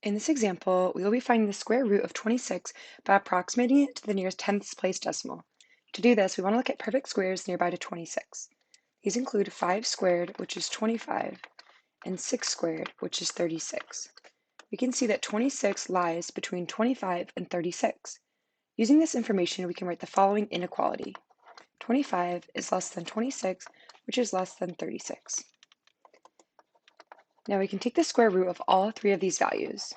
In this example, we will be finding the square root of 26 by approximating it to the nearest tenths place decimal. To do this, we want to look at perfect squares nearby to 26. These include 5 squared, which is 25, and 6 squared, which is 36. We can see that 26 lies between 25 and 36. Using this information, we can write the following inequality. 25 is less than 26, which is less than 36. Now we can take the square root of all three of these values.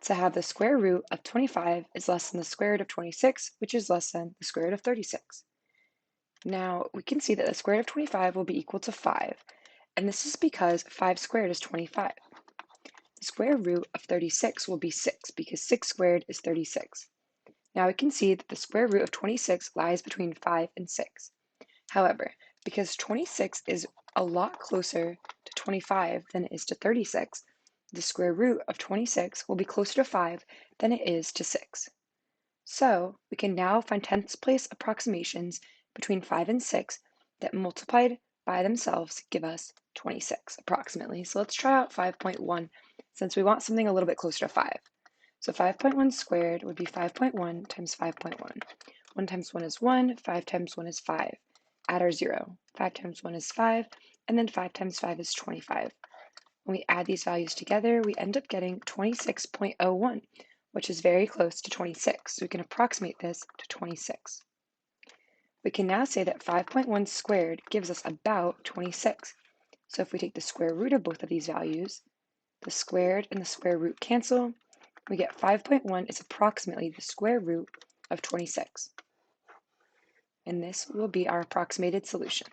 To have the square root of 25 is less than the square root of 26, which is less than the square root of 36. Now we can see that the square root of 25 will be equal to 5, and this is because 5 squared is 25. The square root of 36 will be 6, because 6 squared is 36. Now we can see that the square root of 26 lies between 5 and 6. However, because 26 is a lot closer to 25 than it is to 36, the square root of 26 will be closer to 5 than it is to 6. So we can now find tenths place approximations between 5 and 6 that multiplied by themselves give us 26 approximately. So let's try out 5.1 since we want something a little bit closer to 5. So 5.1 squared would be 5.1 times 5.1. 1 times 1 is 1, 5 times 1 is 5. Add our 0. 5 times 1 is 5, and then 5 times 5 is 25. When we add these values together, we end up getting 26.01, which is very close to 26, so we can approximate this to 26. We can now say that 5.1 squared gives us about 26. So if we take the square root of both of these values, the squared and the square root cancel, we get 5.1 is approximately the square root of 26. And this will be our approximated solution.